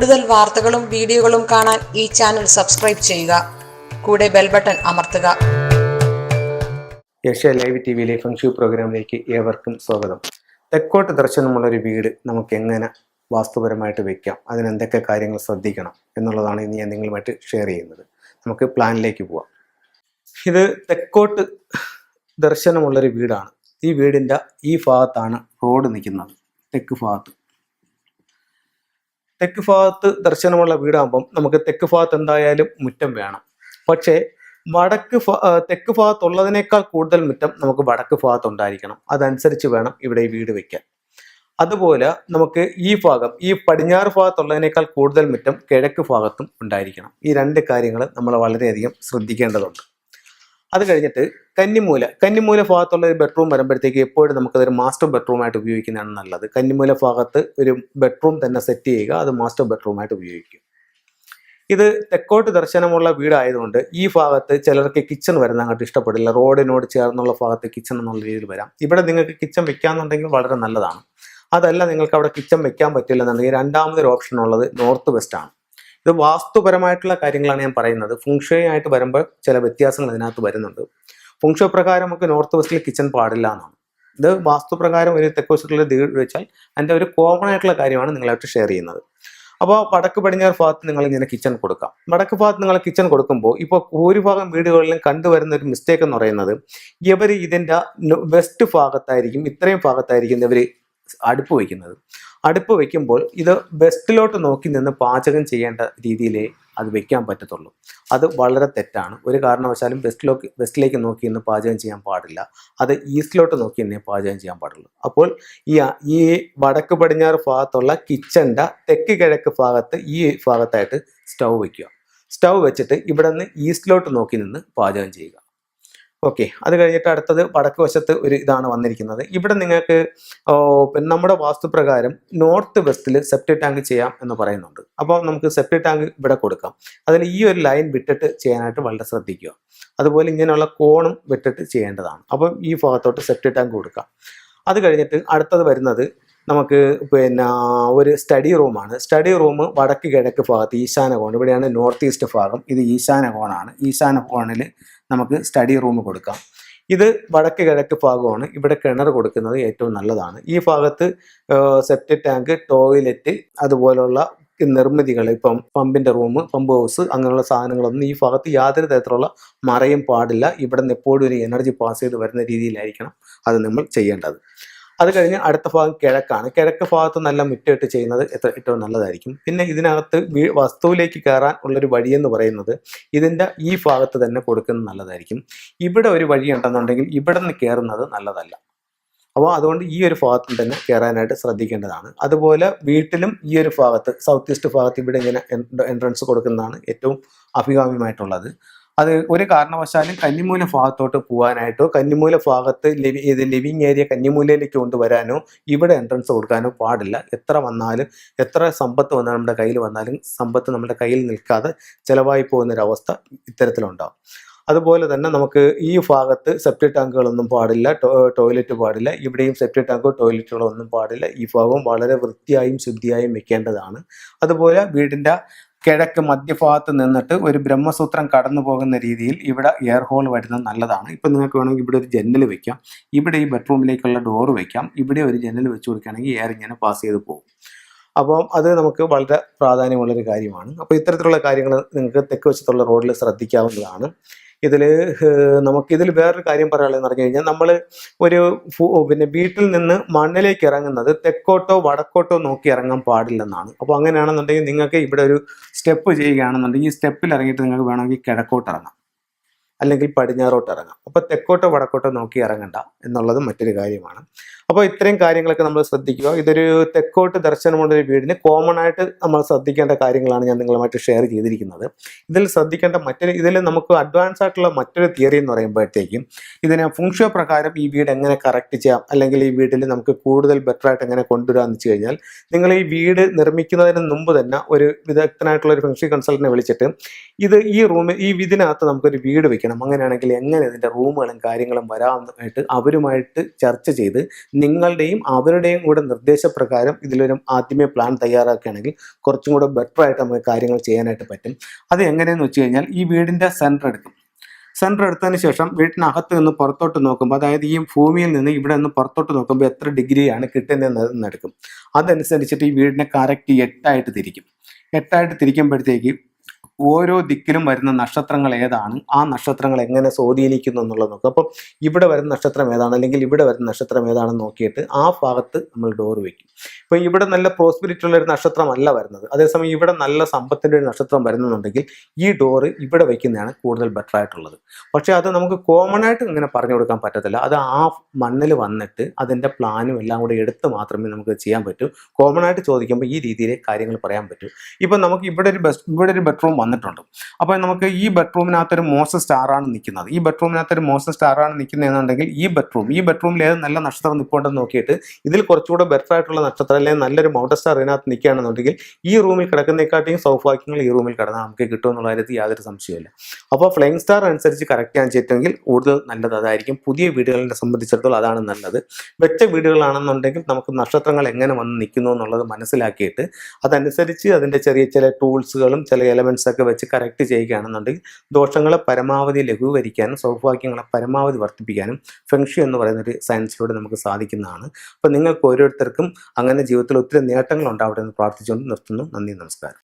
കൂടുതൽ വാർത്തകളും വീഡിയോകളും കാണാൻ ഈ ചാനൽ സബ്സ്ക്രൈബ് ചെയ്യുക. കൂടെ ബെൽ ബട്ടൺ അമർത്തുക. ഏഷ്യ ലൈവ് ടിവിയിലെ ഫംഗ്ഷൻ പ്രോഗ്രാമിലേക്ക് ഏവർക്കും സ്വാഗതം. തെക്കോട്ട് ദർശനമുള്ളൊരു വീട് നമുക്ക് എങ്ങനെ വാസ്തുപരമായിട്ട് വെക്കാം, അതിനെന്തൊക്കെ കാര്യങ്ങൾ ശ്രദ്ധിക്കണം എന്നുള്ളതാണ് ഇന്ന് ഞാൻ നിങ്ങളുമായിട്ട് ഷെയർ ചെയ്യുന്നത്. നമുക്ക് പ്ലാനിലേക്ക് പോവാം. ഇത് തെക്കോട്ട് ദർശനമുള്ളൊരു വീടാണ്. ഈ വീടിൻ്റെ ഈ ഭാഗത്താണ് റോഡ് നിൽക്കുന്നത്. തെക്ക് ഭാഗത്ത് ദർശനമുള്ള വീടാകുമ്പം നമുക്ക് തെക്ക് ഭാഗത്ത് എന്തായാലും മുറ്റം വേണം. പക്ഷേ തെക്ക് ഭാഗത്തുള്ളതിനേക്കാൾ കൂടുതൽ മുറ്റം നമുക്ക് വടക്ക് ഭാഗത്തുണ്ടായിരിക്കണം. അതനുസരിച്ച് വേണം ഇവിടെ ഈ വീട് വെക്കാൻ. അതുപോലെ നമുക്ക് ഈ പടിഞ്ഞാറ് ഭാഗത്തുള്ളതിനേക്കാൾ കൂടുതൽ മുറ്റം കിഴക്ക് ഭാഗത്തും ഉണ്ടായിരിക്കണം. ഈ രണ്ട് കാര്യങ്ങൾ നമ്മൾ വളരെയധികം ശ്രദ്ധിക്കേണ്ടതുണ്ട്. അത് കഴിഞ്ഞിട്ട് കന്നിമൂല ഭാഗത്തുള്ള ഒരു ബെഡ്റൂം വരുമ്പോഴത്തേക്ക് എപ്പോഴും നമുക്കതൊരു മാസ്റ്റർ ബെഡ്റൂമായിട്ട് ഉപയോഗിക്കുന്നതാണ് നല്ലത്. കന്നിമൂല ഭാഗത്ത് ഒരു ബെഡ്റൂം തന്നെ സെറ്റ് ചെയ്യുക, അത് മാസ്റ്റർ ബെഡ്റൂമായിട്ട് ഉപയോഗിക്കുക. ഇത് തെക്കോട്ട് ദർശനമുള്ള വീടായതുകൊണ്ട് ഈ ഭാഗത്ത് ചിലർക്ക് കിച്ചൺ വരുന്ന അങ്ങോട്ട് ഇഷ്ടപ്പെടില്ല. റോഡിനോട് ചേർന്നുള്ള ഭാഗത്ത് കിച്ചൺ എന്നുള്ള രീതിയിൽ വരാം. ഇവിടെ നിങ്ങൾക്ക് കിച്ചൺ വെക്കാന്നുണ്ടെങ്കിൽ വളരെ നല്ലതാണ്. അതല്ല, നിങ്ങൾക്ക് അവിടെ കിച്ചൺ വെക്കാൻ പറ്റില്ലെന്നുണ്ടെങ്കിൽ രണ്ടാമതൊരു ഓപ്ഷൻ ഉള്ളത് നോർത്ത് വെസ്റ്റ് ആണ്. ഇത് വാസ്തുപരമായിട്ടുള്ള കാര്യങ്ങളാണ് ഞാൻ പറയുന്നത്. ഫുങ്ഷുവി ആയിട്ട് വരുമ്പോൾ ചില വ്യത്യാസങ്ങൾ ഇതിനകത്ത് വരുന്നുണ്ട്. ഫുങ്ഷുവി പ്രകാരം നമുക്ക് നോർത്ത് വെസ്റ്റിൽ കിച്ചൺ പാടില്ല എന്നാണ്. ഇത് വാസ്തുപ്രകാരം ഒരു തെക്ക് വശത്തുള്ള വീട് വെച്ചാൽ അതിൻ്റെ ഒരു കോമൺ ആയിട്ടുള്ള കാര്യമാണ് നിങ്ങളായിട്ട് ഷെയർ ചെയ്യുന്നത്. അപ്പോൾ വടക്ക് പടിഞ്ഞാറ് ഭാഗത്ത് നിങ്ങൾ ഇങ്ങനെ കിച്ചൺ കൊടുക്കാം. വടക്ക് ഭാഗത്ത് നിങ്ങൾ കിച്ചൺ കൊടുക്കുമ്പോൾ ഇപ്പോൾ ഭൂരിഭാഗം വീടുകളിലും കണ്ടുവരുന്ന ഒരു മിസ്റ്റേക്ക് എന്ന് പറയുന്നത്, ഇവർ ഇതിൻ്റെ വെസ്റ്റ് ഭാഗത്തായിരിക്കും, ഇത്രയും ഭാഗത്തായിരിക്കും ഇവർ അടുപ്പ് വയ്ക്കുന്നത്. അടുപ്പ് വയ്ക്കുമ്പോൾ ഇത് വെസ്റ്റിലോട്ട് നോക്കി നിന്ന് പാചകം ചെയ്യേണ്ട രീതിയിലേ അത് വെക്കാൻ പറ്റത്തുള്ളൂ. അത് വളരെ തെറ്റാണ്. ഒരു കാരണവശാലും വെസ്റ്റിലേക്ക് നോക്കി നിന്ന് പാചകം ചെയ്യാൻ പാടില്ല. അത് ഈസ്റ്റിലോട്ട് നോക്കി തന്നെ പാചകം ചെയ്യാൻ പാടുള്ളൂ. അപ്പോൾ ഈ വടക്ക് പടിഞ്ഞാറ് ഭാഗത്തുള്ള കിച്ചൻ്റെ തെക്ക് കിഴക്ക് ഭാഗത്ത് ഈ ഭാഗത്തായിട്ട് സ്റ്റൗ വയ്ക്കുക. സ്റ്റൗ വെച്ചിട്ട് ഇവിടെ നിന്ന് ഈസ്റ്റിലോട്ട് നോക്കി നിന്ന് പാചകം ചെയ്യുക. ഓക്കെ, അത് കഴിഞ്ഞിട്ട് അടുത്തത് വടക്ക് വശത്ത് ഒരു ഇതാണ് വന്നിരിക്കുന്നത്. ഇവിടെ നിങ്ങൾക്ക് നമ്മുടെ വാസ്തുപ്രകാരം നോർത്ത് വെസ്റ്റിൽ സെപ്റ്റി ടാങ്ക് ചെയ്യാം എന്ന് പറയുന്നുണ്ട്. അപ്പോൾ നമുക്ക് സെപ്റ്റി ടാങ്ക് ഇവിടെ കൊടുക്കാം. അതിൽ ഈ ഒരു ലൈൻ വിട്ടിട്ട് ചെയ്യാനായിട്ട് വളരെ ശ്രദ്ധിക്കുക. അതുപോലെ ഇങ്ങനെയുള്ള കോണും വിട്ടിട്ട് ചെയ്യേണ്ടതാണ്. അപ്പം ഈ ഭാഗത്തോട്ട് സെപ്റ്റി ടാങ്ക് കൊടുക്കാം. അത് കഴിഞ്ഞിട്ട് അടുത്തത് വരുന്നത് നമുക്ക് ഒരു സ്റ്റഡി റൂമാണ്. സ്റ്റഡി റൂം വടക്ക് കിഴക്ക് ഭാഗത്ത് ഈശാന കോൺ, ഇവിടെയാണ് നോർത്ത് ഈസ്റ്റ് ഭാഗം. ഇത് ഈശാന കോണാണ്. ഈശാന കോണിൽ നമുക്ക് സ്റ്റഡി റൂം കൊടുക്കാം. ഇത് വടക്ക് കിഴക്ക് ഭാഗമാണ്. ഇവിടെ കിണർ കൊടുക്കുന്നത് ഏറ്റവും നല്ലതാണ്. ഈ ഭാഗത്ത് സെപ്റ്റി ടാങ്ക്, ടോയ്ലറ്റ്, അതുപോലുള്ള നിർമ്മിതികൾ, ഇപ്പം പമ്പിൻ്റെ റൂം, പമ്പ് ഹൗസ്, അങ്ങനെയുള്ള സാധനങ്ങളൊന്നും ഈ ഭാഗത്ത് യാതൊരു തരത്തിലുള്ള മറയും പാടില്ല. ഇവിടെ നിന്ന് എപ്പോഴും ഒരു എനർജി പാസ് ചെയ്ത് വരുന്ന രീതിയിലായിരിക്കണം അത് നമ്മൾ ചെയ്യേണ്ടത്. അത് കഴിഞ്ഞ് അടുത്ത ഭാഗം കിഴക്കാണ്. കിഴക്ക് ഭാഗത്ത് നല്ല മുറ്റമിട്ട് ചെയ്യുന്നത് ഏറ്റവും നല്ലതായിരിക്കും. പിന്നെ ഇതിനകത്ത് വസ്തുവിലേക്ക് കയറാൻ ഉള്ളൊരു വഴിയെന്ന് പറയുന്നത് ഇതിൻ്റെ ഈ ഭാഗത്ത് തന്നെ കൊടുക്കുന്നത് നല്ലതായിരിക്കും. ഇവിടെ ഒരു വഴി ഉണ്ടെന്നുണ്ടെങ്കിൽ ഇവിടെ നിന്ന് കയറുന്നത് നല്ലതല്ല. അപ്പോൾ അതുകൊണ്ട് ഈ ഒരു ഭാഗത്തും തന്നെ കയറാനായിട്ട് ശ്രദ്ധിക്കേണ്ടതാണ്. അതുപോലെ വീട്ടിലും ഈ ഒരു ഭാഗത്ത് സൗത്ത് ഈസ്റ്റ് ഭാഗത്ത് ഇവിടെ ഇങ്ങനെ എൻട്രൻസ് കൊടുക്കുന്നതാണ് ഏറ്റവും അഭികാമ്യമായിട്ടുള്ളത്. അത് ഒരു കാരണവശാലും കന്നിമൂല ഭാഗത്തോട്ട് പോകാനായിട്ടോ കന്നിമൂല ഭാഗത്ത് ലിവിങ് ഏരിയ കന്നിമൂലയിലേക്ക് കൊണ്ടുവരാനോ ഇവിടെ എൻട്രൻസ് കൊടുക്കാനോ പാടില്ല. എത്ര സമ്പത്ത് വന്നാലും നമ്മുടെ കയ്യിൽ വന്നാലും സമ്പത്ത് നമ്മുടെ കയ്യിൽ നിൽക്കാതെ ചിലവായി പോകുന്നൊരവസ്ഥ ഇത്തരത്തിലുണ്ടാവും. അതുപോലെ തന്നെ നമുക്ക് ഈ ഭാഗത്ത് സെപ്റ്റി ടാങ്കുകളൊന്നും പാടില്ല, ടോയ്ലറ്റ് പാടില്ല. ഇവിടെയും സെപ്റ്റി ടാങ്കോ ടോയ്ലറ്റുകളോ ഒന്നും പാടില്ല. ഈ ഭാഗം വളരെ വൃത്തിയായും ശുദ്ധിയായും വെക്കേണ്ടതാണ്. അതുപോലെ വീടിൻ്റെ കിഴക്ക് മധ്യഭാഗത്ത് നിന്നിട്ട് ഒരു ബ്രഹ്മസൂത്രം കടന്നു പോകുന്ന രീതിയിൽ ഇവിടെ എയർ ഹോൾ വരുന്നത് നല്ലതാണ്. ഇപ്പം നിങ്ങൾക്ക് വേണമെങ്കിൽ ഇവിടെ ഒരു ജനൽ വെക്കാം. ഇവിടെ ഈ ബെഡ്റൂമിലേക്കുള്ള ഡോറ് വെക്കാം. ഇവിടെ ഒരു ജനൽ വെച്ച് കൊടുക്കുകയാണെങ്കിൽ എയർ ഇങ്ങനെ പാസ് ചെയ്ത് പോകും. അപ്പം അത് നമുക്ക് വളരെ പ്രാധാന്യമുള്ളൊരു കാര്യമാണ്. അപ്പോൾ ഇത്തരത്തിലുള്ള കാര്യങ്ങൾ നിങ്ങൾക്ക് തെക്ക് വശത്തുള്ള റോഡിൽ ശ്രദ്ധിക്കാവുന്നതാണ്. നമുക്കിതിൽ വേറൊരു കാര്യം പറയാനുള്ളതെന്ന് പറഞ്ഞു കഴിഞ്ഞാൽ, നമ്മൾ വീട്ടിൽ നിന്ന് മണ്ണിലേക്ക് ഇറങ്ങുന്നത് തെക്കോട്ടോ വടക്കോട്ടോ നോക്കി ഇറങ്ങാൻ പാടില്ലെന്നാണ്. അപ്പോൾ അങ്ങനെയാണെന്നുണ്ടെങ്കിൽ നിങ്ങൾക്ക് ഇവിടെ ഒരു സ്റ്റെപ്പ് ചെയ്യുകയാണെന്നുണ്ടെങ്കിൽ ഈ സ്റ്റെപ്പിൽ ഇറങ്ങിയിട്ട് നിങ്ങൾക്ക് വേണമെങ്കിൽ കിഴക്കോട്ട് ഇറങ്ങാം, അല്ലെങ്കിൽ പടിഞ്ഞാറോട്ട് ഇറങ്ങാം. അപ്പോൾ തെക്കോട്ടോ വടക്കോട്ടോ നോക്കി ഇറങ്ങണ്ട എന്നുള്ളത് മറ്റൊരു കാര്യമാണ്. അപ്പോൾ ഇത്രയും കാര്യങ്ങളൊക്കെ നമ്മൾ ശ്രദ്ധിക്കുക. ഇതൊരു തെക്കോട്ട് ദർശനമുള്ളൊരു വീടിന് കോമൺ ആയിട്ട് നമ്മൾ ശ്രദ്ധിക്കേണ്ട കാര്യങ്ങളാണ് ഞാൻ നിങ്ങളുമായിട്ട് ഷെയർ ചെയ്തിരിക്കുന്നത്. ഇതിൽ ശ്രദ്ധിക്കേണ്ട ഇതിൽ നമുക്ക് അഡ്വാൻസ് ആയിട്ടുള്ള മറ്റൊരു തിയറി എന്ന് പറയുമ്പോഴത്തേക്കും, ഇതിനെ ഫുങ്ഷുവി പ്രകാരം ഈ വീട് എങ്ങനെ കറക്റ്റ് ചെയ്യാം, അല്ലെങ്കിൽ ഈ വീട്ടിൽ നമുക്ക് കൂടുതൽ ബെറ്റർ ആയിട്ട് എങ്ങനെ കൊണ്ടുവരാമെന്ന് വെച്ച് കഴിഞ്ഞാൽ, നിങ്ങൾ ഈ വീട് നിർമ്മിക്കുന്നതിന് മുമ്പ് തന്നെ ഒരു വിദഗ്ധനായിട്ടുള്ള ഒരു ഫുങ്ഷുവി കൺസൾട്ടന്റിനെ വിളിച്ചിട്ട് ഈ ഇതിനകത്ത് നമുക്കൊരു വീട് വെക്കണം, ചെയ്യണം, അങ്ങനെയാണെങ്കിൽ എങ്ങനെ ഇതിൻ്റെ റൂമുകളും കാര്യങ്ങളും വരാമെന്നായിട്ട് അവരുമായിട്ട് ചർച്ച ചെയ്ത് നിങ്ങളുടെയും അവരുടെയും കൂടെ നിർദ്ദേശപ്രകാരം ഇതിലൊരു ആദ്യമേ പ്ലാൻ തയ്യാറാക്കുകയാണെങ്കിൽ കുറച്ചും കൂടെ ബെറ്റർ ആയിട്ട് നമുക്ക് കാര്യങ്ങൾ ചെയ്യാനായിട്ട് പറ്റും. അത് എങ്ങനെയെന്ന് വെച്ച് കഴിഞ്ഞാൽ ഈ വീടിൻ്റെ സെൻറ്റർ എടുക്കും. സെൻറ്റർ എടുത്തതിന് ശേഷം വീട്ടിനകത്ത് നിന്ന് പുറത്തോട്ട് നോക്കുമ്പോൾ, അതായത് ഈ ഭൂമിയിൽ നിന്ന് ഇവിടെ നിന്ന് പുറത്തോട്ട് നോക്കുമ്പോൾ എത്ര ഡിഗ്രിയാണ് കിട്ടുന്നതെന്ന് എടുക്കും. അതനുസരിച്ചിട്ട് ഈ വീടിനെ കറക്റ്റ് 8 തിരിക്കും. 8 തിരിക്കുമ്പോഴത്തേക്ക് ഓരോ ദിക്കിലും വരുന്ന നക്ഷത്രങ്ങൾ ഏതാണ്, ആ നക്ഷത്രങ്ങൾ എങ്ങനെ സ്വാധീനിക്കുന്നു എന്നുള്ളത് നോക്കും. അപ്പം ഇവിടെ വരുന്ന നക്ഷത്രം ഏതാണ്, അല്ലെങ്കിൽ ഇവിടെ വരുന്ന നക്ഷത്രം ഏതാണെന്ന് നോക്കിയിട്ട് ആ ഭാഗത്ത് നമ്മൾ ഡോർ വയ്ക്കും. ഇപ്പം ഇവിടെ നല്ല പ്രോസ്പിരിറ്റി ഉള്ള ഒരു നക്ഷത്രമല്ല വരുന്നത്, അതേസമയം ഇവിടെ നല്ല സമ്പത്തിൻ്റെ ഒരു നക്ഷത്രം വരുന്നുണ്ടെങ്കിൽ ഈ ഡോറ് ഇവിടെ വയ്ക്കുന്നതാണ് കൂടുതൽ ബെറ്റർ ആയിട്ടുള്ളത്. പക്ഷേ അത് നമുക്ക് കോമൺ ആയിട്ട് ഇങ്ങനെ പറഞ്ഞു കൊടുക്കാൻ പറ്റത്തില്ല. അത് ആ മണ്ണിൽ വന്നിട്ട് അതിൻ്റെ പ്ലാനും എല്ലാം കൂടെ എടുത്ത് മാത്രമേ നമുക്ക് ചെയ്യാൻ പറ്റൂ. കോമൺ ആയിട്ട് ചോദിക്കുമ്പോൾ ഈ രീതിയിലെ കാര്യങ്ങൾ പറയാൻ പറ്റൂ. ഇപ്പം നമുക്ക് ഇവിടെ ഒരു ബെഡ്റൂം വന്നിട്ടുണ്ട്. അപ്പോൾ നമുക്ക് ഈ ബെഡ്റൂമിനകത്തൊരു മോശം സ്റ്റാറാണ് നിൽക്കുന്നത്. ഈ ബെഡ്റൂമിനകത്തൊരു മോശം സ്റ്റാറാണ് നിൽക്കുന്നതെന്നുണ്ടെങ്കിൽ ഈ ബെഡ്റൂമിൽ ഏത് നല്ല നക്ഷത്രം നിൽപ്പുണ്ടെന്ന് നോക്കിയിട്ട് ഇതിൽ കുറച്ചുകൂടെ ബെറ്റർ ആയിട്ടുള്ള നക്ഷത്രം അല്ലെങ്കിൽ നല്ലൊരു മൗണ്ടൻ സ്റ്റാർ ഇതിനകത്ത് നിൽക്കുകയാണെന്നുണ്ടെങ്കിൽ ഈ റൂമിൽ കിടക്കുന്നതിനെക്കാട്ടിയും സൗഭാഗ്യങ്ങൾ ഈ റൂമിൽ കിടന്നാൽ നമുക്ക് കിട്ടുമെന്നുള്ള കാര്യത്തിൽ യാതൊരു സംശയമില്ല. അപ്പോൾ ഫ്ലൈയിങ് സ്റ്റാർ അനുസരിച്ച് കറക്റ്റ് ചെയ്യാൻ ചെയ്തെങ്കിൽ കൂടുതൽ നല്ലത് അതായിരിക്കും. പുതിയ വീടുകളെ സംബന്ധിച്ചിടത്തോളം അതാണ് നല്ലത്. വെച്ച വീടുകളാണെന്നുണ്ടെങ്കിൽ നമുക്ക് നക്ഷത്രങ്ങൾ എങ്ങനെ വന്ന് നിൽക്കുന്നു എന്നുള്ളത് മനസ്സിലാക്കിയിട്ട് അതനുസരിച്ച് അതിൻ്റെ ചെറിയ ചില ടൂൾസുകളും ചില എലമെൻറ്റ്സ് ഒക്കെ വെച്ച് കറക്റ്റ് ചെയ്യുകയാണെന്നുണ്ടെങ്കിൽ ദോഷങ്ങളെ പരമാവധി ലഘൂകരിക്കാനും സൗഭാഗ്യങ്ങളെ പരമാവധി വർദ്ധിപ്പിക്കാനും ഫെങ്ഷി എന്ന് പറയുന്നൊരു സയൻസിലൂടെ നമുക്ക് സാധിക്കുന്നതാണ്. അപ്പോൾ നിങ്ങൾക്ക് ഓരോരുത്തർക്കും അങ്ങനെ ജീവിതത്തിൽ ഒത്തിരി നേട്ടങ്ങൾ ഉണ്ടാവട്ടെ എന്ന് പ്രാർത്ഥിച്ചുകൊണ്ട് നിർത്തുന്നു. നന്ദി, നമസ്കാരം.